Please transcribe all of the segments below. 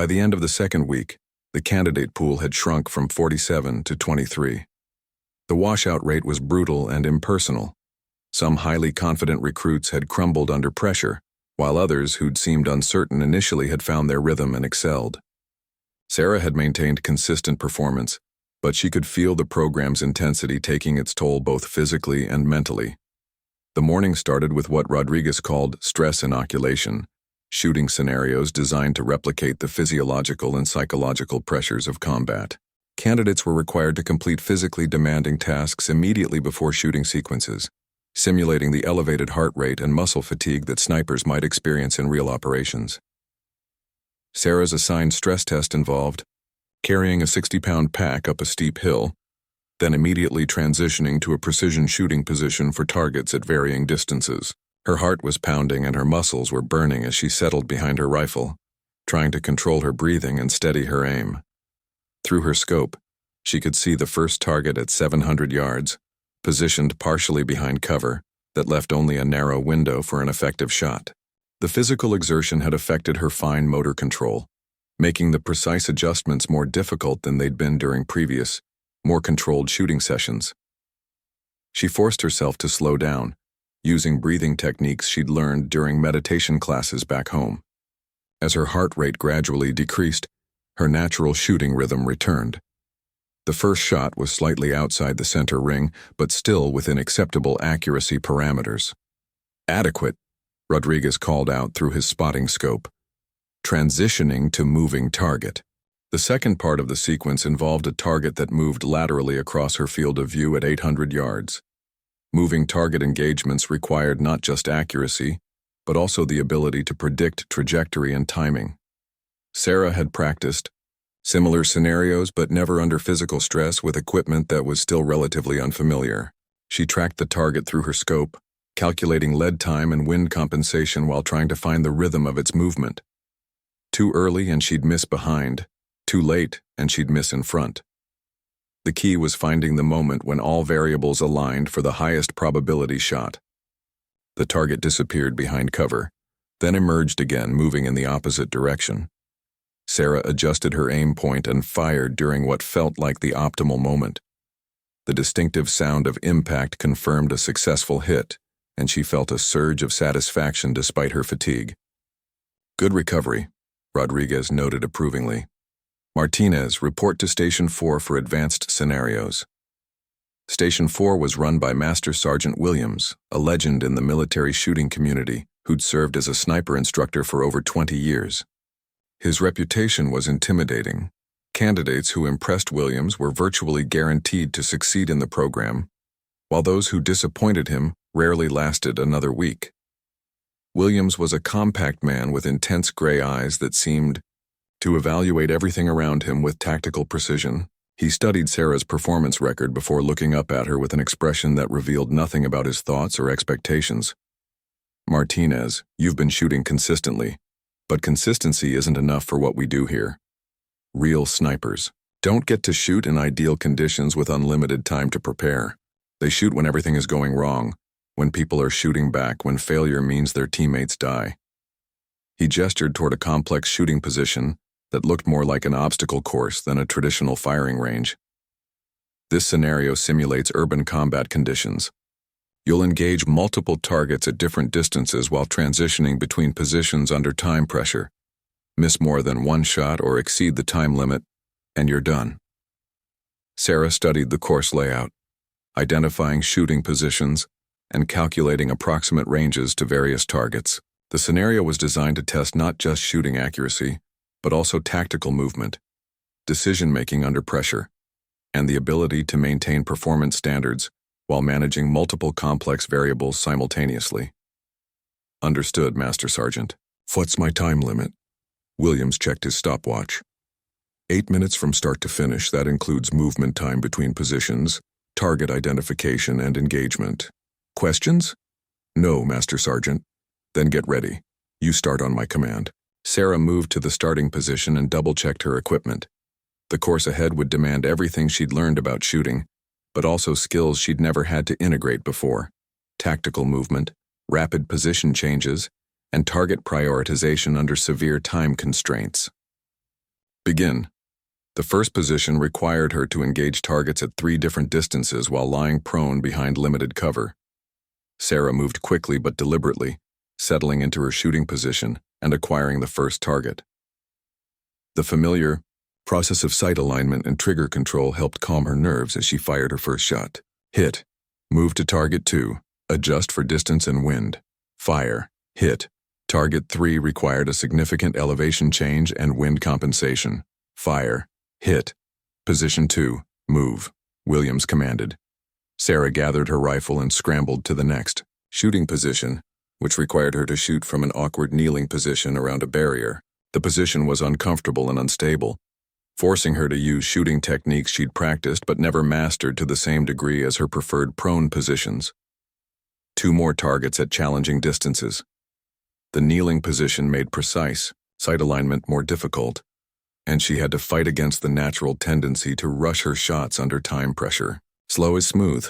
By the end of the second week, the candidate pool had shrunk from 47 to 23. The washout rate was brutal and impersonal. Some highly confident recruits had crumbled under pressure, while others who'd seemed uncertain initially had found their rhythm and excelled. Sarah had maintained consistent performance, but she could feel the program's intensity taking its toll both physically and mentally. The morning started with what Rodriguez called stress inoculation, shooting scenarios designed to replicate the physiological and psychological pressures of combat. Candidates were required to complete physically demanding tasks immediately before shooting sequences, simulating the elevated heart rate and muscle fatigue that snipers might experience in real operations. Sarah's assigned stress test involved carrying a 60-pound pack up a steep hill, then immediately transitioning to a precision shooting position for targets at varying distances. Her heart was pounding and her muscles were burning as she settled behind her rifle, trying to control her breathing and steady her aim. Through her scope, she could see the first target at 700 yards, positioned partially behind cover, that left only a narrow window for an effective shot. The physical exertion had affected her fine motor control, making the precise adjustments more difficult than they'd been during previous, more controlled shooting sessions. She forced herself to slow down, using breathing techniques she'd learned during meditation classes back home. As her heart rate gradually decreased, her natural shooting rhythm returned. The first shot was slightly outside the center ring, but still within acceptable accuracy parameters. Adequate, Rodriguez called out through his spotting scope. Transitioning to moving target. The second part of the sequence involved a target that moved laterally across her field of view at 800 yards. Moving target engagements required not just accuracy, but also the ability to predict trajectory and timing. Sarah had practiced similar scenarios but never under physical stress with equipment that was still relatively unfamiliar. She tracked the target through her scope, calculating lead time and wind compensation while trying to find the rhythm of its movement. Too early and she'd miss behind, too late and she'd miss in front. The key was finding the moment when all variables aligned for the highest probability shot. The target disappeared behind cover, then emerged again, moving in the opposite direction. Sarah adjusted her aim point and fired during what felt like the optimal moment. The distinctive sound of impact confirmed a successful hit, and she felt a surge of satisfaction despite her fatigue. "Good recovery," Rodriguez noted approvingly. "Martinez, report to Station 4 for advanced scenarios." Station 4 was run by Master Sergeant Williams, a legend in the military shooting community who'd served as a sniper instructor for over 20 years. His reputation was intimidating. Candidates who impressed Williams were virtually guaranteed to succeed in the program, while those who disappointed him rarely lasted another week. Williams was a compact man with intense gray eyes that seemed to evaluate everything around him with tactical precision. He studied Sarah's performance record before looking up at her with an expression that revealed nothing about his thoughts or expectations. "Martinez, you've been shooting consistently, but consistency isn't enough for what we do here. Real snipers don't get to shoot in ideal conditions with unlimited time to prepare. They shoot when everything is going wrong, when people are shooting back, when failure means their teammates die." He gestured toward a complex shooting position that looked more like an obstacle course than a traditional firing range. "This scenario simulates urban combat conditions. You'll engage multiple targets at different distances while transitioning between positions under time pressure. Miss more than one shot or exceed the time limit, and you're done." Sarah studied the course layout, identifying shooting positions and calculating approximate ranges to various targets. The scenario was designed to test not just shooting accuracy, but also tactical movement, decision-making under pressure, and the ability to maintain performance standards while managing multiple complex variables simultaneously. "Understood, Master Sergeant." "What's my time limit?" Williams checked his stopwatch. 8 minutes from start to finish. That includes movement time between positions, target identification, and engagement. Questions? "No, Master Sergeant." "Then get ready. You start on my command." Sarah moved to the starting position and double-checked her equipment. The course ahead would demand everything she'd learned about shooting, but also skills she'd never had to integrate before: tactical movement, rapid position changes, and target prioritization under severe time constraints. Begin. The first position required her to engage targets at 3 different distances while lying prone behind limited cover. Sarah moved quickly but deliberately, settling into her shooting position and acquiring the first target. The familiar process of sight alignment and trigger control helped calm her nerves as she fired her first shot. Hit. Move to target 2. Adjust for distance and wind. Fire. Hit. Target 3 required a significant elevation change and wind compensation. Fire. Hit. Position 2. Move. Williams commanded. Sarah gathered her rifle and scrambled to the next shooting position, which required her to shoot from an awkward kneeling position around a barrier. The position was uncomfortable and unstable, forcing her to use shooting techniques she'd practiced but never mastered to the same degree as her preferred prone positions. 2 more targets at challenging distances. The kneeling position made precise sight alignment more difficult, and she had to fight against the natural tendency to rush her shots under time pressure. Slow is smooth.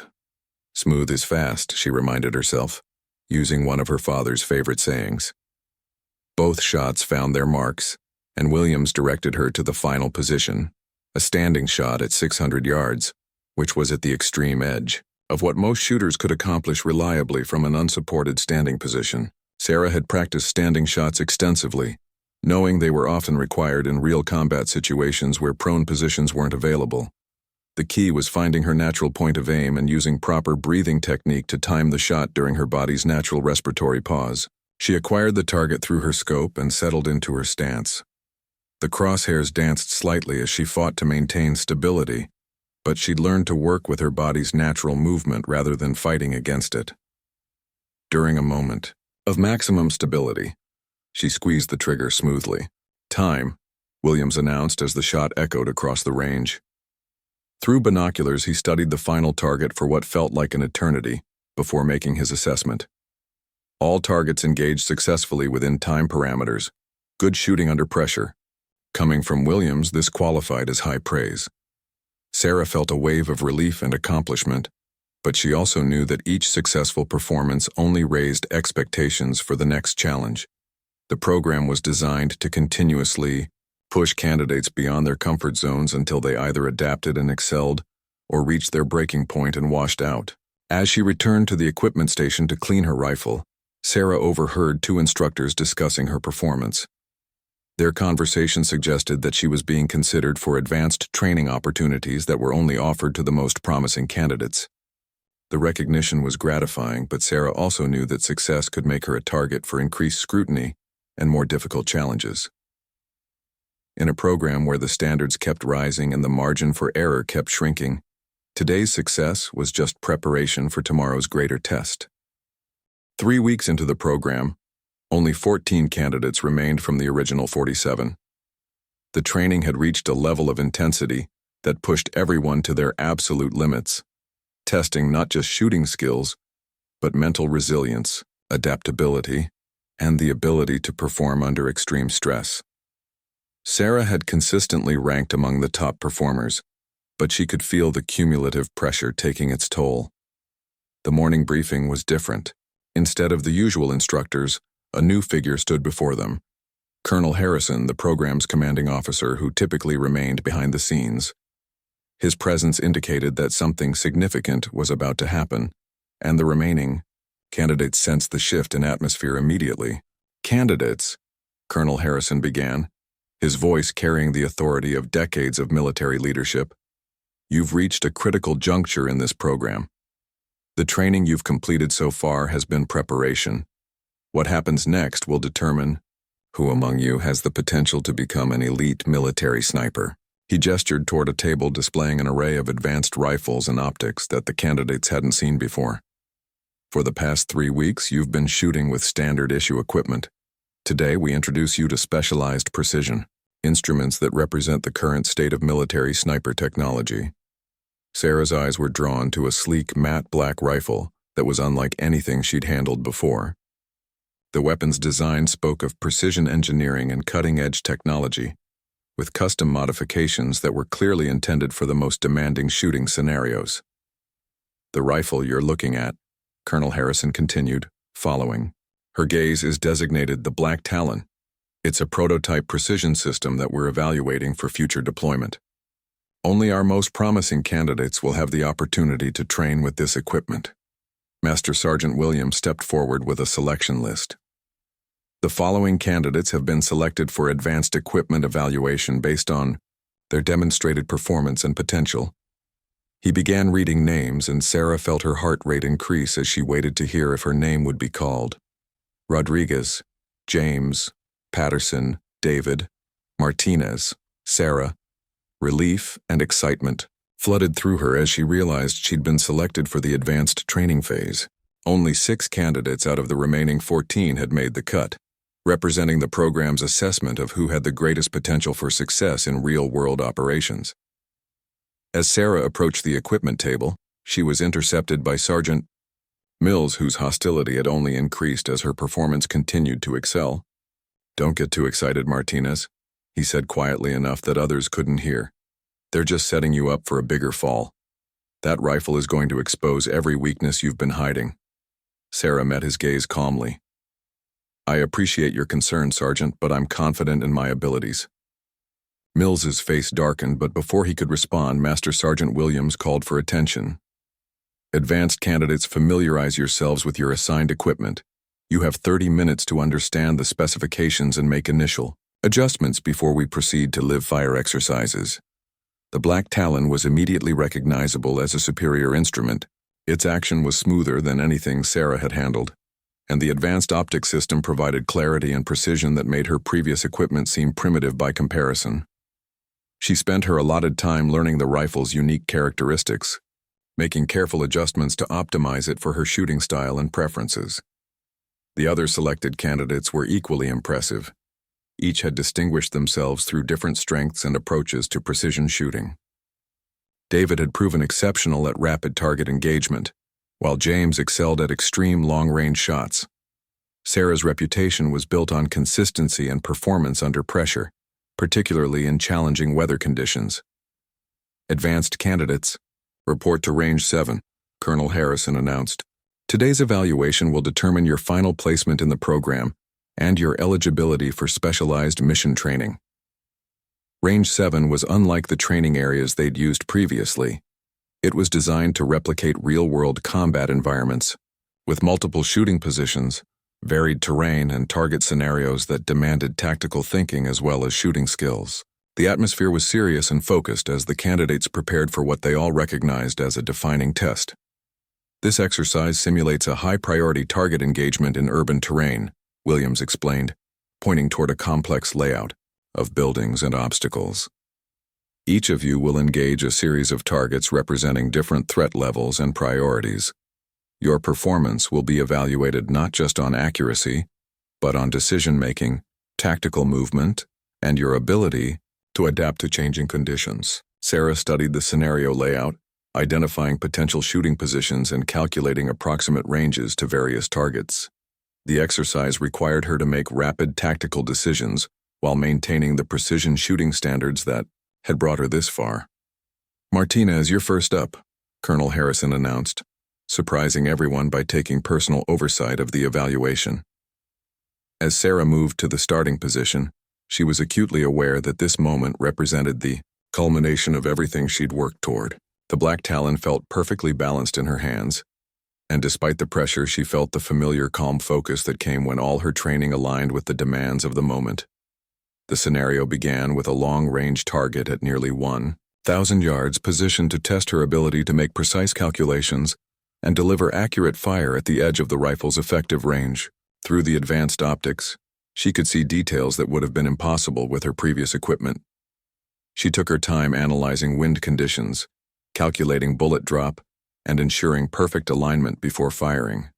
Smooth is fast, she reminded herself, using one of her father's favorite sayings. Both shots found their marks, and Williams directed her to the final position, a standing shot at 600 yards, which was at the extreme edge of what most shooters could accomplish reliably from an unsupported standing position. Sarah had practiced standing shots extensively, knowing they were often required in real combat situations where prone positions weren't available. The key was finding her natural point of aim and using proper breathing technique to time the shot during her body's natural respiratory pause. She acquired the target through her scope and settled into her stance. The crosshairs danced slightly as she fought to maintain stability, but she'd learned to work with her body's natural movement rather than fighting against it. During a moment of maximum stability, she squeezed the trigger smoothly. Time, Williams announced as the shot echoed across the range. Through binoculars, he studied the final target for what felt like an eternity before making his assessment. All targets engaged successfully within time parameters, good shooting under pressure. Coming from Williams, this qualified as high praise. Sarah felt a wave of relief and accomplishment, but she also knew that each successful performance only raised expectations for the next challenge. The program was designed to continuously push candidates beyond their comfort zones until they either adapted and excelled or reached their breaking point and washed out. As she returned to the equipment station to clean her rifle, Sarah overheard 2 instructors discussing her performance. Their conversation suggested that she was being considered for advanced training opportunities that were only offered to the most promising candidates. The recognition was gratifying, but Sarah also knew that success could make her a target for increased scrutiny and more difficult challenges. In a program where the standards kept rising and the margin for error kept shrinking, today's success was just preparation for tomorrow's greater test. 3 weeks into the program, only 14 candidates remained from the original 47. The training had reached a level of intensity that pushed everyone to their absolute limits, testing not just shooting skills, but mental resilience, adaptability, and the ability to perform under extreme stress. Sarah had consistently ranked among the top performers, but she could feel the cumulative pressure taking its toll. The morning briefing was different. Instead of the usual instructors, a new figure stood before them. Colonel Harrison, the program's commanding officer who typically remained behind the scenes. His presence indicated that something significant was about to happen, and the remaining candidates sensed the shift in atmosphere immediately. Candidates, Colonel Harrison began, his voice carrying the authority of decades of military leadership. You've reached a critical juncture in this program. The training you've completed so far has been preparation. What happens next will determine who among you has the potential to become an elite military sniper. He gestured toward a table displaying an array of advanced rifles and optics that the candidates hadn't seen before. For the past 3 weeks, you've been shooting with standard-issue equipment. Today, we introduce you to specialized precision, instruments that represent the current state of military sniper technology. Sarah's eyes were drawn to a sleek matte black rifle that was unlike anything she'd handled before. The weapon's design spoke of precision engineering and cutting-edge technology, with custom modifications that were clearly intended for the most demanding shooting scenarios. The rifle you're looking at, Colonel Harrison continued, following. Her gaze is designated the Black Talon, It's a prototype precision system that we're evaluating for future deployment. Only our most promising candidates will have the opportunity to train with this equipment. Master Sergeant Williams stepped forward with a selection list. The following candidates have been selected for advanced equipment evaluation based on their demonstrated performance and potential. He began reading names, and Sarah felt her heart rate increase as she waited to hear if her name would be called. Rodriguez, James, Patterson, David, Martinez, Sarah. Relief and excitement flooded through her as she realized she'd been selected for the advanced training phase. Only 6 candidates out of the remaining 14 had made the cut, representing the program's assessment of who had the greatest potential for success in real-world operations. As Sarah approached the equipment table, she was intercepted by Sergeant Mills, whose hostility had only increased as her performance continued to excel. "Don't get too excited, Martinez," he said quietly enough that others couldn't hear. "They're just setting you up for a bigger fall. That rifle is going to expose every weakness you've been hiding." Sarah met his gaze calmly. "I appreciate your concern, Sergeant, but I'm confident in my abilities." Mills's face darkened, but before he could respond, Master Sergeant Williams called for attention. "Advanced candidates, familiarize yourselves with your assigned equipment. You have 30 minutes to understand the specifications and make initial adjustments before we proceed to live-fire exercises." The Black Talon was immediately recognizable as a superior instrument. Its action was smoother than anything Sarah had handled, and the advanced optic system provided clarity and precision that made her previous equipment seem primitive by comparison. She spent her allotted time learning the rifle's unique characteristics, making careful adjustments to optimize it for her shooting style and preferences. The other selected candidates were equally impressive. Each had distinguished themselves through different strengths and approaches to precision shooting. David had proven exceptional at rapid target engagement, while James excelled at extreme long-range shots. Sarah's reputation was built on consistency and performance under pressure, particularly in challenging weather conditions. "Advanced candidates, report to Range 7, Colonel Harrison announced. Today's evaluation will determine your final placement in the program and your eligibility for specialized mission training." Range 7 was unlike the training areas they'd used previously. It was designed to replicate real-world combat environments, with multiple shooting positions, varied terrain, and target scenarios that demanded tactical thinking as well as shooting skills. The atmosphere was serious and focused as the candidates prepared for what they all recognized as a defining test. "This exercise simulates a high-priority target engagement in urban terrain," Williams explained, pointing toward a complex layout of buildings and obstacles. "Each of you will engage a series of targets representing different threat levels and priorities. Your performance will be evaluated not just on accuracy, but on decision-making, tactical movement, and your ability to adapt to changing conditions." Sarah studied the scenario layout, identifying potential shooting positions and calculating approximate ranges to various targets. The exercise required her to make rapid tactical decisions while maintaining the precision shooting standards that had brought her this far. "Martinez, you're first up," Colonel Harrison announced, surprising everyone by taking personal oversight of the evaluation. As Sarah moved to the starting position, she was acutely aware that this moment represented the culmination of everything she'd worked toward. The Black Talon felt perfectly balanced in her hands, and despite the pressure, she felt the familiar calm focus that came when all her training aligned with the demands of the moment. The scenario began with a long-range target at nearly 1,000 yards positioned to test her ability to make precise calculations and deliver accurate fire at the edge of the rifle's effective range. Through the advanced optics, she could see details that would have been impossible with her previous equipment. She took her time analyzing wind conditions, calculating bullet drop, and ensuring perfect alignment before firing.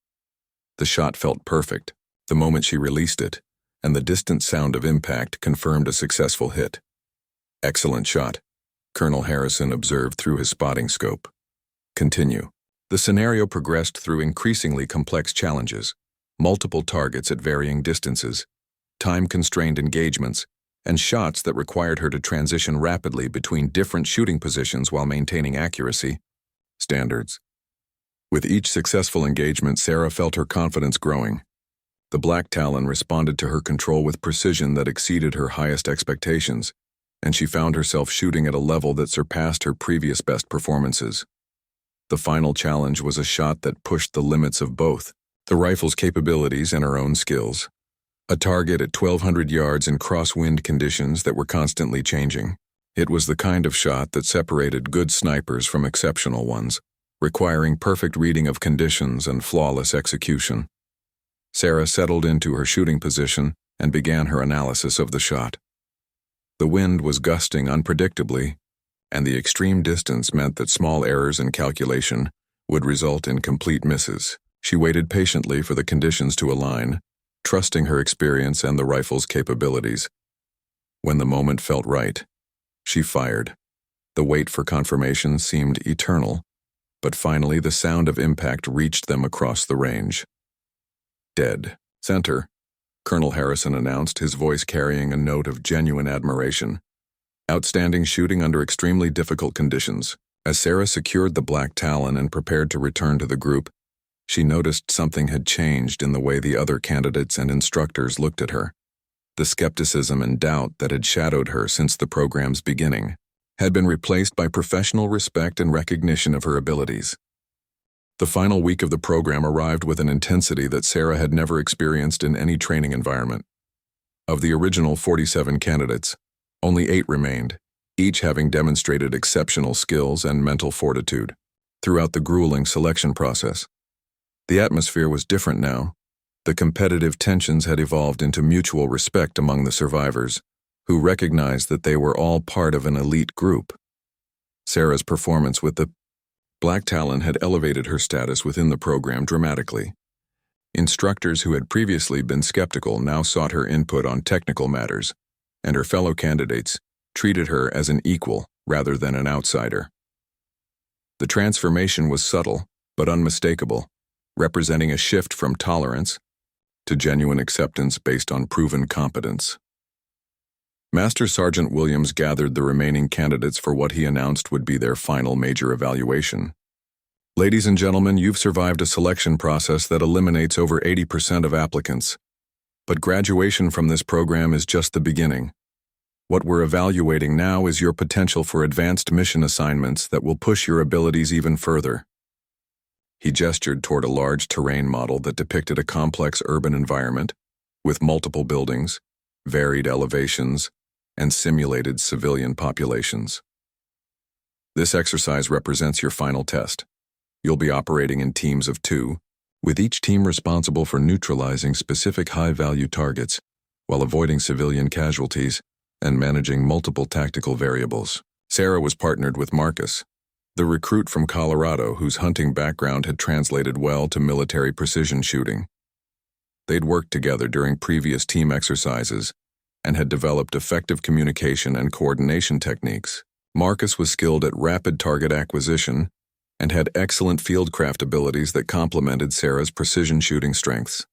The shot felt perfect the moment she released it, and the distant sound of impact confirmed a successful hit. "Excellent shot," Colonel Harrison observed through his spotting scope. "Continue." The scenario progressed through increasingly complex challenges, multiple targets at varying distances, time-constrained engagements, and shots that required her to transition rapidly between different shooting positions while maintaining accuracy standards. With each successful engagement, Sarah felt her confidence growing. The Black Talon responded to her control with precision that exceeded her highest expectations, and she found herself shooting at a level that surpassed her previous best performances. The final challenge was a shot that pushed the limits of both the rifle's capabilities and her own skills. A target at 1,200 yards in crosswind conditions that were constantly changing. It was the kind of shot that separated good snipers from exceptional ones, requiring perfect reading of conditions and flawless execution. Sarah settled into her shooting position and began her analysis of the shot. The wind was gusting unpredictably, and the extreme distance meant that small errors in calculation would result in complete misses. She waited patiently for the conditions to align, trusting her experience and the rifle's capabilities. When the moment felt right, she fired. The wait for confirmation seemed eternal, but finally the sound of impact reached them across the range. "Dead. Center," Colonel Harrison announced, his voice carrying a note of genuine admiration. Outstanding shooting under extremely difficult conditions. As Sarah secured the Black Talon and prepared to return to the group, she noticed something had changed in the way the other candidates and instructors looked at her. The skepticism and doubt that had shadowed her since the program's beginning had been replaced by professional respect and recognition of her abilities. The final week of the program arrived with an intensity that Sarah had never experienced in any training environment. Of the original 47 candidates, only 8 remained, each having demonstrated exceptional skills and mental fortitude throughout the grueling selection process. The atmosphere was different now. The competitive tensions had evolved into mutual respect among the survivors, who recognized that they were all part of an elite group. Sarah's performance with the Black Talon had elevated her status within the program dramatically. Instructors who had previously been skeptical now sought her input on technical matters, and her fellow candidates treated her as an equal rather than an outsider. The transformation was subtle but unmistakable, representing a shift from tolerance to genuine acceptance based on proven competence. Master Sergeant Williams gathered the remaining candidates for what he announced would be their final major evaluation. "Ladies and gentlemen, you've survived a selection process that eliminates over 80% of applicants. But graduation from this program is just the beginning. What we're evaluating now is your potential for advanced mission assignments that will push your abilities even further." He gestured toward a large terrain model that depicted a complex urban environment with multiple buildings, varied elevations, and simulated civilian populations. "This exercise represents your final test. You'll be operating in teams of 2, with each team responsible for neutralizing specific high-value targets while avoiding civilian casualties and managing multiple tactical variables." Sarah was partnered with Marcus, the recruit from Colorado whose hunting background had translated well to military precision shooting. They'd worked together during previous team exercises and had developed effective communication and coordination techniques. Marcus was skilled at rapid target acquisition and had excellent fieldcraft abilities that complemented Sarah's precision shooting strengths.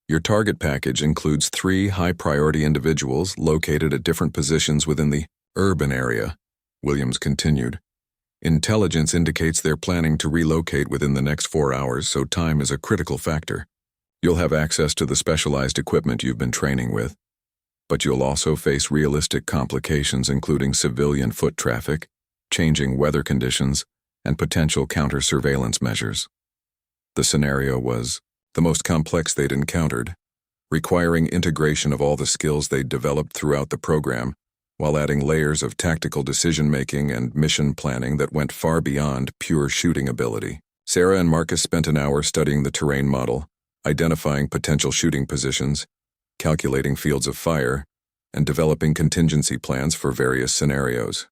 "Your target package includes 3 high-priority individuals located at different positions within the urban area," Williams continued. "Intelligence indicates they're planning to relocate within the next 4 hours, so time is a critical factor. You'll have access to the specialized equipment you've been training with, but you'll also face realistic complications including civilian foot traffic, changing weather conditions, and potential counter-surveillance measures." The scenario was the most complex they'd encountered, requiring integration of all the skills they'd developed throughout the program, while adding layers of tactical decision-making and mission planning that went far beyond pure shooting ability. Sarah and Marcus spent an hour studying the terrain model, identifying potential shooting positions, calculating fields of fire, and developing contingency plans for various scenarios.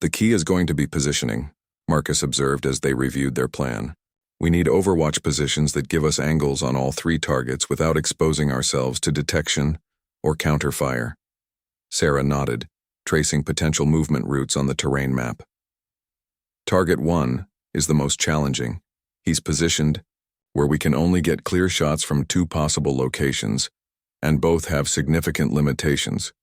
"The key is going to be positioning," Marcus observed as they reviewed their plan. "We need overwatch positions that give us angles on all 3 targets without exposing ourselves to detection or counterfire." Sarah nodded, tracing potential movement routes on the terrain map. "Target 1 is the most challenging. He's positioned where we can only get clear shots from 2 possible locations, and both have significant limitations.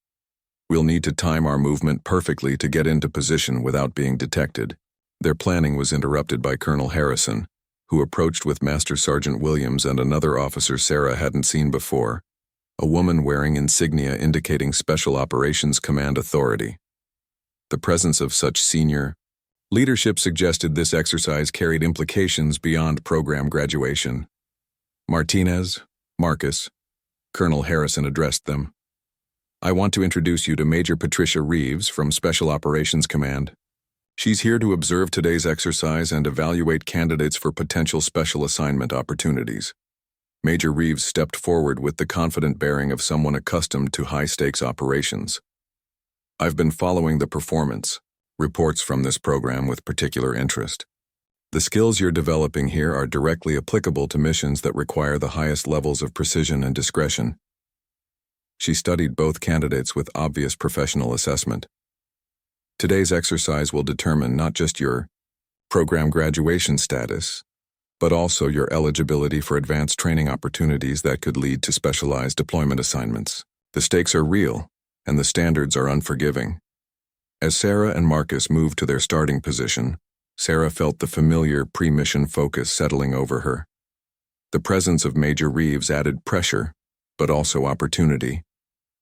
We'll need to time our movement perfectly to get into position without being detected." Their planning was interrupted by Colonel Harrison, who approached with Master Sergeant Williams and another officer Sarah hadn't seen before, a woman wearing insignia indicating Special Operations Command authority. The presence of such senior leadership suggested this exercise carried implications beyond program graduation. Martinez, Marcus, Colonel Harrison addressed them. I want to introduce you to Major Patricia Reeves from Special Operations Command. She's here to observe today's exercise and evaluate candidates for potential special assignment opportunities. Major Reeves stepped forward with the confident bearing of someone accustomed to high-stakes operations. I've been following the performance reports from this program with particular interest. The skills you're developing here are directly applicable to missions that require the highest levels of precision and discretion. She studied both candidates with obvious professional assessment. Today's exercise will determine not just your program graduation status, but also your eligibility for advanced training opportunities that could lead to specialized deployment assignments. The stakes are real, and the standards are unforgiving. As Sarah and Marcus moved to their starting position, Sarah felt the familiar pre-mission focus settling over her. The presence of Major Reeves added pressure, but also opportunity.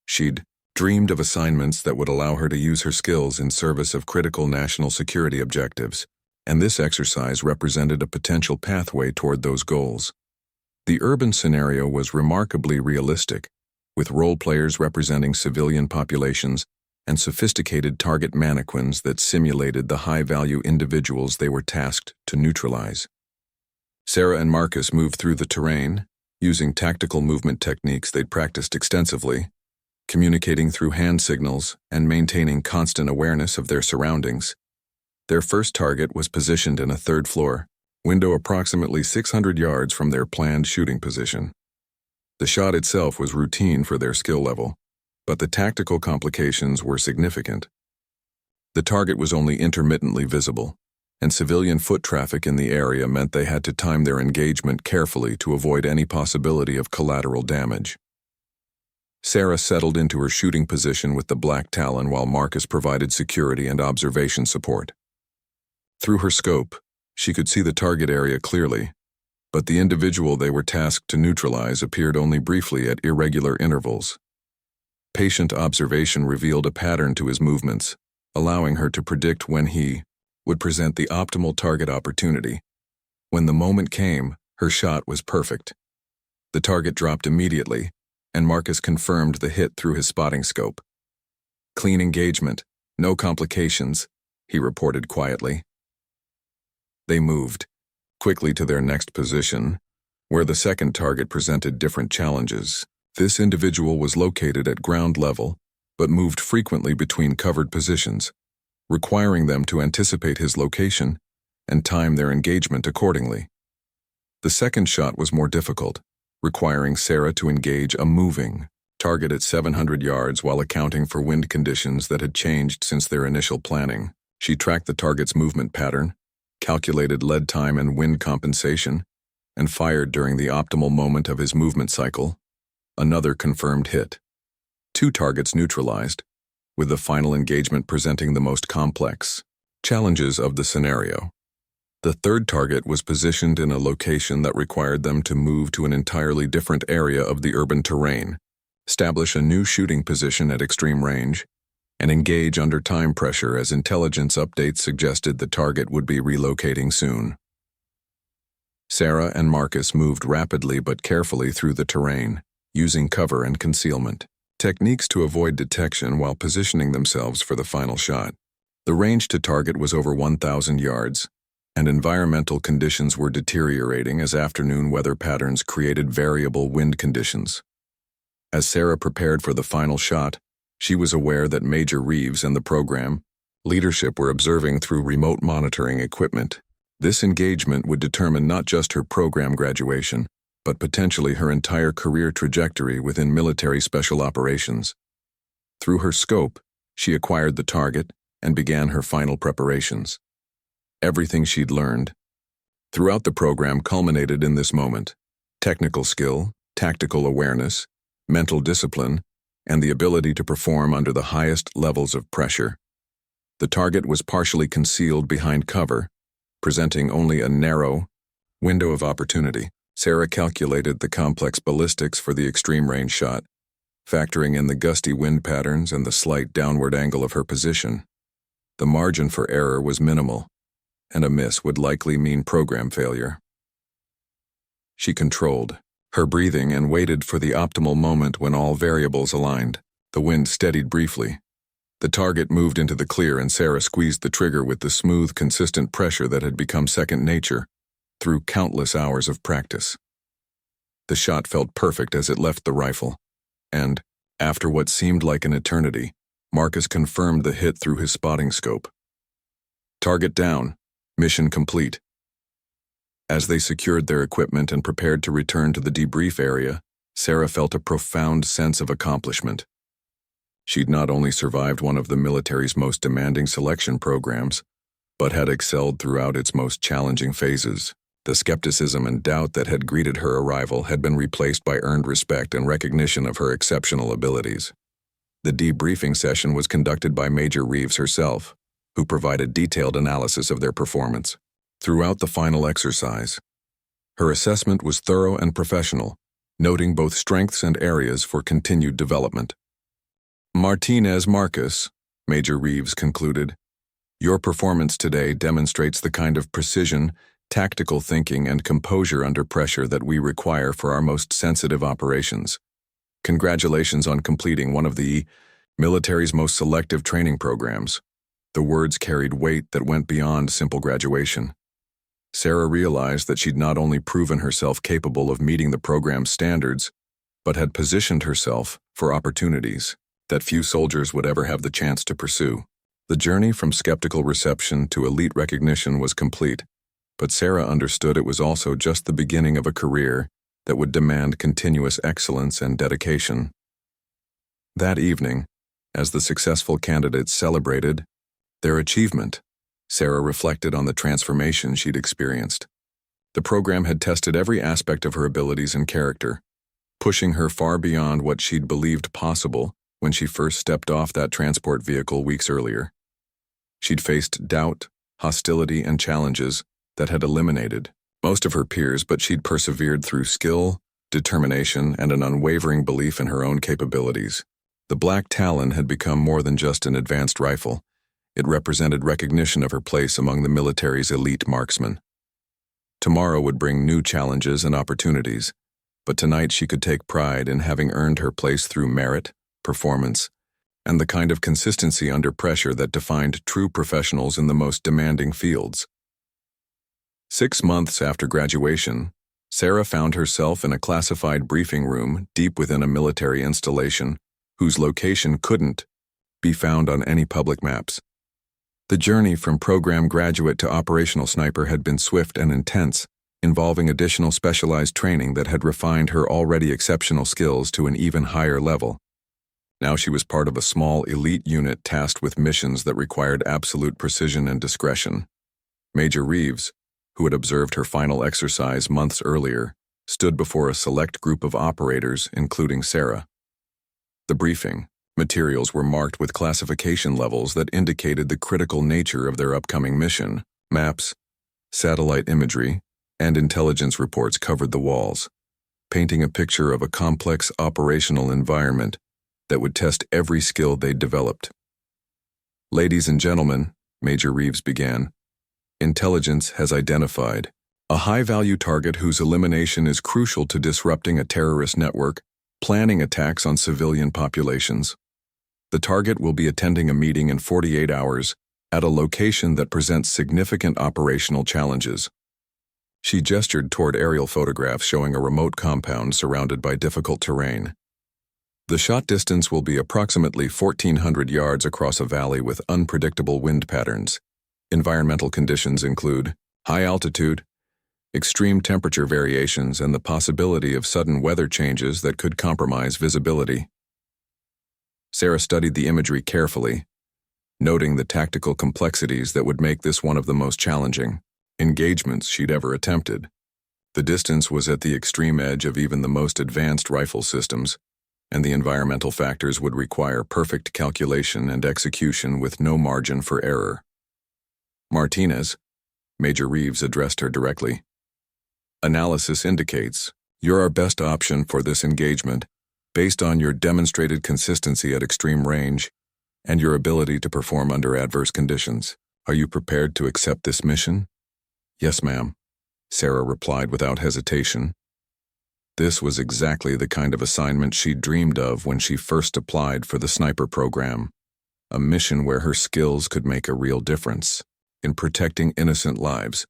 She'd dreamed of assignments that would allow her to use her skills in service of critical national security objectives, and this exercise represented a potential pathway toward those goals. The urban scenario was remarkably realistic, with role players representing civilian populations and sophisticated target mannequins that simulated the high-value individuals they were tasked to neutralize. Sarah and Marcus moved through the terrain, using tactical movement techniques they'd practiced extensively, communicating through hand signals and maintaining constant awareness of their surroundings. Their first target was positioned in a third-floor window approximately 600 yards from their planned shooting position. The shot itself was routine for their skill level, but the tactical complications were significant. The target was only intermittently visible, and civilian foot traffic in the area meant they had to time their engagement carefully to avoid any possibility of collateral damage. Sarah settled into her shooting position with the black Talon while Marcus provided security and observation support. Through her scope, she could see the target area clearly, but the individual they were tasked to neutralize appeared only briefly at irregular intervals. Patient observation revealed a pattern to his movements, allowing her to predict when he would present the optimal target opportunity. When the moment came, her shot was perfect. The target dropped immediately, and Marcus confirmed the hit through his spotting scope. Clean engagement, no complications, he reported quietly. They moved quickly to their next position, where the second target presented different challenges. This individual was located at ground level, but moved frequently between covered positions, requiring them to anticipate his location and time their engagement accordingly. The second shot was more difficult, requiring Sarah to engage a moving target at 700 yards while accounting for wind conditions that had changed since their initial planning. She tracked the target's movement pattern, calculated lead time and wind compensation, and fired during the optimal moment of his movement cycle. Another confirmed hit. 2 targets neutralized, with the final engagement presenting the most complex challenges of the scenario. The third target was positioned in a location that required them to move to an entirely different area of the urban terrain, establish a new shooting position at extreme range, and engage under time pressure as intelligence updates suggested the target would be relocating soon. Sarah and Marcus moved rapidly but carefully through the terrain, using cover and concealment techniques to avoid detection while positioning themselves for the final shot. The range to target was over 1,000 yards, and environmental conditions were deteriorating as afternoon weather patterns created variable wind conditions. As Sarah prepared for the final shot, she was aware that Major Reeves and the program leadership were observing through remote monitoring equipment. This engagement would determine not just her program graduation, but potentially her entire career trajectory within military special operations. Through her scope, she acquired the target and began her final preparations. Everything she'd learned throughout the program culminated in this moment: technical skill, tactical awareness, mental discipline, and the ability to perform under the highest levels of pressure. The target was partially concealed behind cover, presenting only a narrow Window of opportunity. Sarah calculated the complex ballistics for the extreme range shot, factoring in the gusty wind patterns and the slight downward angle of her position. The margin for error was minimal, and a miss would likely mean program failure. She controlled her breathing and waited for the optimal moment when all variables aligned. The wind steadied briefly. The target moved into the clear and Sarah squeezed the trigger with the smooth, consistent pressure that had become second nature through countless hours of practice. The shot felt perfect as it left the rifle, and, after what seemed like an eternity, Marcus confirmed the hit through his spotting scope. Target down. Mission complete. As they secured their equipment and prepared to return to the debrief area, Sarah felt a profound sense of accomplishment. She'd not only survived one of the military's most demanding selection programs, but had excelled throughout its most challenging phases. The skepticism and doubt that had greeted her arrival had been replaced by earned respect and recognition of her exceptional abilities. The debriefing session was conducted by Major Reeves herself, who provided detailed analysis of their performance. Throughout the final exercise, her assessment was thorough and professional, noting both strengths and areas for continued development. Martinez Marcus, Major Reeves concluded, your performance today demonstrates the kind of precision, tactical thinking, and composure under pressure that we require for our most sensitive operations. Congratulations on completing one of the military's most selective training programs. The words carried weight that went beyond simple graduation. Sarah realized that she'd not only proven herself capable of meeting the program's standards, but had positioned herself for opportunities that few soldiers would ever have the chance to pursue. The journey from skeptical reception to elite recognition was complete, but Sarah understood it was also just the beginning of a career that would demand continuous excellence and dedication. That evening, as the successful candidates celebrated their achievement, Sarah reflected on the transformation she'd experienced. The program had tested every aspect of her abilities and character, pushing her far beyond what she'd believed possible when she first stepped off that transport vehicle weeks earlier. She'd faced doubt, hostility, and challenges that had eliminated most of her peers, but she'd persevered through skill, determination, and an unwavering belief in her own capabilities. The Black Talon had become more than just an advanced rifle. It represented recognition of her place among the military's elite marksmen. Tomorrow would bring new challenges and opportunities, but tonight she could take pride in having earned her place through merit, performance, and the kind of consistency under pressure that defined true professionals in the most demanding fields. 6 months after graduation, Sarah found herself in a classified briefing room deep within a military installation whose location couldn't be found on any public maps. The journey from program graduate to operational sniper had been swift and intense, involving additional specialized training that had refined her already exceptional skills to an even higher level. Now she was part of a small elite unit tasked with missions that required absolute precision and discretion. Major Reeves, who had observed her final exercise months earlier, stood before a select group of operators, including Sarah. The briefing materials were marked with classification levels that indicated the critical nature of their upcoming mission. Maps, satellite imagery, and intelligence reports covered the walls, painting a picture of a complex operational environment that would test every skill they'd developed. Ladies and gentlemen, Major Reeves began, intelligence has identified a high-value target whose elimination is crucial to disrupting a terrorist network, planning attacks on civilian populations. The target will be attending a meeting in 48 hours at a location that presents significant operational challenges. She gestured toward aerial photographs showing a remote compound surrounded by difficult terrain. The shot distance will be approximately 1,400 yards across a valley with unpredictable wind patterns. Environmental conditions include high altitude, extreme temperature variations, and the possibility of sudden weather changes that could compromise visibility. Sarah studied the imagery carefully, noting the tactical complexities that would make this one of the most challenging engagements she'd ever attempted. The distance was at the extreme edge of even the most advanced rifle systems, and the environmental factors would require perfect calculation and execution with no margin for error. Martinez, Major Reeves addressed her directly. Analysis indicates you're our best option for this engagement based on your demonstrated consistency at extreme range and your ability to perform under adverse conditions. Are you prepared to accept this mission? Yes, ma'am, Sarah replied without hesitation. This was exactly the kind of assignment she dreamed of when she first applied for the sniper program, a mission where her skills could make a real difference in protecting innocent lives.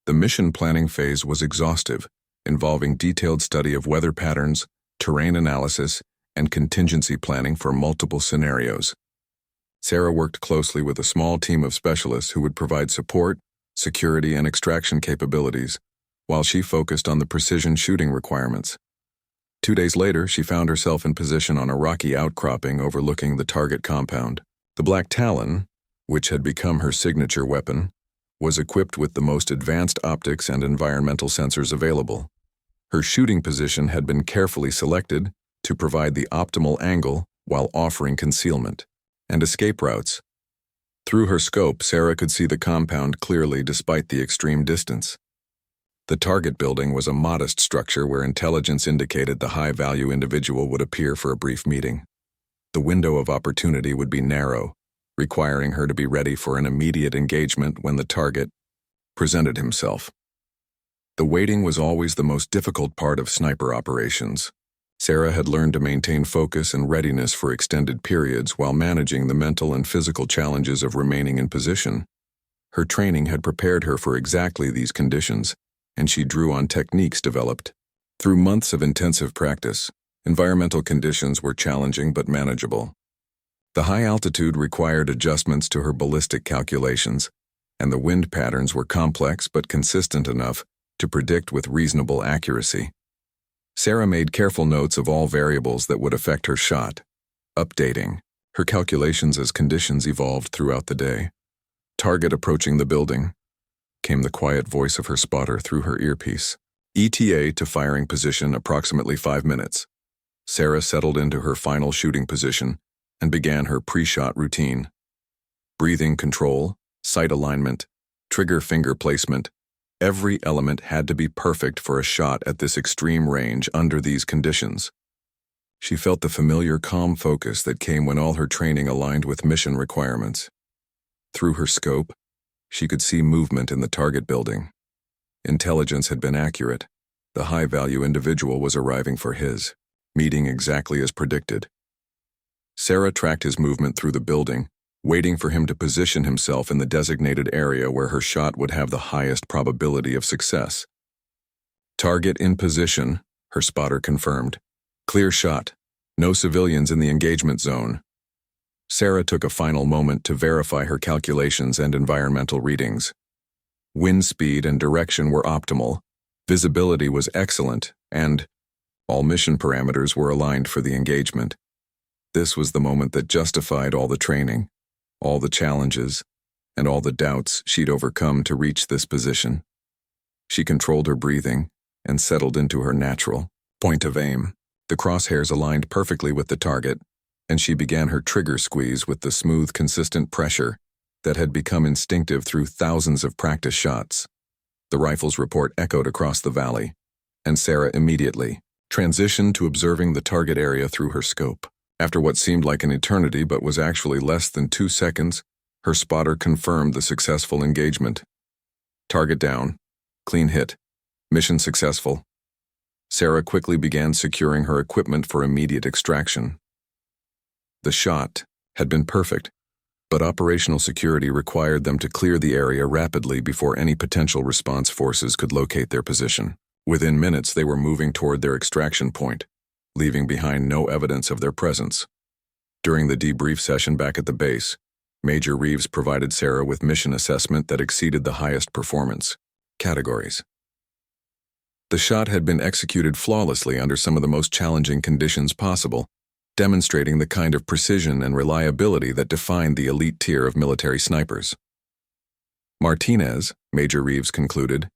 The mission planning phase was exhaustive, involving detailed study of weather patterns, terrain analysis, and contingency planning for multiple scenarios. Sarah worked closely with a small team of specialists who would provide support, security, and extraction capabilities, while she focused on the precision shooting requirements. 2 days later, she found herself in position on a rocky outcropping overlooking the target compound. The black Talon, which had become her signature weapon, was equipped with the most advanced optics and environmental sensors available. Her shooting position had been carefully selected to provide the optimal angle while offering concealment and escape routes. Through her scope, Sarah could see the compound clearly despite the extreme distance. The target building was a modest structure where intelligence indicated the high-value individual would appear for a brief meeting. The window of opportunity would be narrow, requiring her to be ready for an immediate engagement when the target presented himself. The waiting was always the most difficult part of sniper operations. Sarah had learned to maintain focus and readiness for extended periods while managing the mental and physical challenges of remaining in position. Her training had prepared her for exactly these conditions, and she drew on techniques developed. Through months of intensive practice, environmental conditions were challenging but manageable. The high altitude required adjustments to her ballistic calculations, and the wind patterns were complex but consistent enough to predict with reasonable accuracy. Sarah made careful notes of all variables that would affect her shot, updating her calculations as conditions evolved throughout the day. Target approaching the building, came the quiet voice of her spotter through her earpiece. ETA to firing position approximately 5 minutes. Sarah settled into her final shooting position and began her pre-shot routine. Breathing control, sight alignment, trigger finger placement, every element had to be perfect for a shot at this extreme range under these conditions. She felt the familiar calm focus that came when all her training aligned with mission requirements. Through her scope, she could see movement in the target building. Intelligence had been accurate. The high-value individual was arriving for his meeting exactly as predicted. Sarah tracked his movement through the building, waiting for him to position himself in the designated area where her shot would have the highest probability of success. Target in position, her spotter confirmed. Clear shot. No civilians in the engagement zone. Sarah took a final moment to verify her calculations and environmental readings. Wind speed and direction were optimal, visibility was excellent, and all mission parameters were aligned for the engagement. This was the moment that justified all the training, all the challenges, and all the doubts she'd overcome to reach this position. She controlled her breathing and settled into her natural point of aim. The crosshairs aligned perfectly with the target, and she began her trigger squeeze with the smooth, consistent pressure that had become instinctive through thousands of practice shots. The rifle's report echoed across the valley, and Sarah immediately transitioned to observing the target area through her scope. After what seemed like an eternity but was actually less than 2 seconds, her spotter confirmed the successful engagement. Target down. Clean hit. Mission successful. Sarah quickly began securing her equipment for immediate extraction. The shot had been perfect, but operational security required them to clear the area rapidly before any potential response forces could locate their position. Within minutes, they were moving toward their extraction point, leaving behind no evidence of their presence. During the debrief session back at the base, Major Reeves provided Sarah with mission assessment that exceeded the highest performance categories. The shot had been executed flawlessly under some of the most challenging conditions possible, demonstrating the kind of precision and reliability that defined the elite tier of military snipers. Martinez, Major Reeves concluded,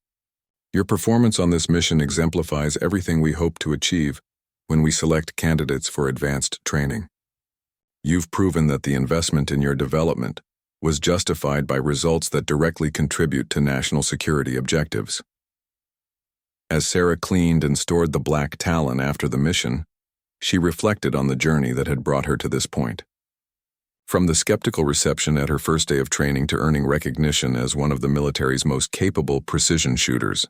"Your performance on this mission exemplifies everything we hope to achieve when we select candidates for advanced training. You've proven that the investment in your development was justified by results that directly contribute to national security objectives." As Sarah cleaned and stored the black Talon after the mission, she reflected on the journey that had brought her to this point. From the skeptical reception at her first day of training to earning recognition as one of the military's most capable precision shooters,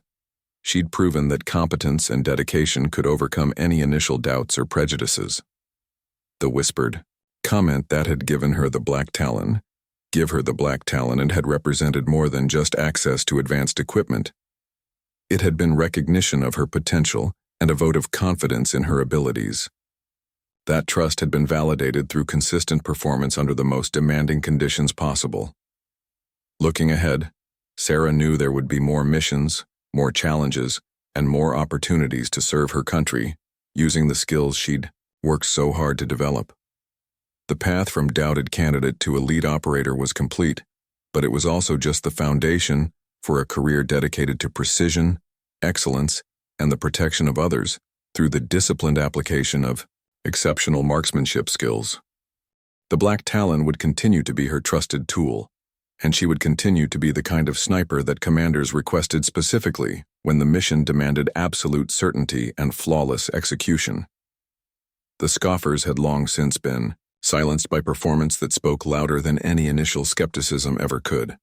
she'd proven that competence and dedication could overcome any initial doubts or prejudices. The whispered comment that had given her the black Talon, give her the black Talon, and had represented more than just access to advanced equipment. It had been recognition of her potential and a vote of confidence in her abilities. That trust had been validated through consistent performance under the most demanding conditions possible. Looking ahead, Sarah knew there would be more missions, more challenges, and more opportunities to serve her country, using the skills she'd worked so hard to develop. The path from doubted candidate to elite operator was complete, but it was also just the foundation for a career dedicated to precision, excellence, and the protection of others through the disciplined application of exceptional marksmanship skills. The black Talon would continue to be her trusted tool, and she would continue to be the kind of sniper that commanders requested specifically when the mission demanded absolute certainty and flawless execution. The scoffers had long since been silenced by performance that spoke louder than any initial skepticism ever could.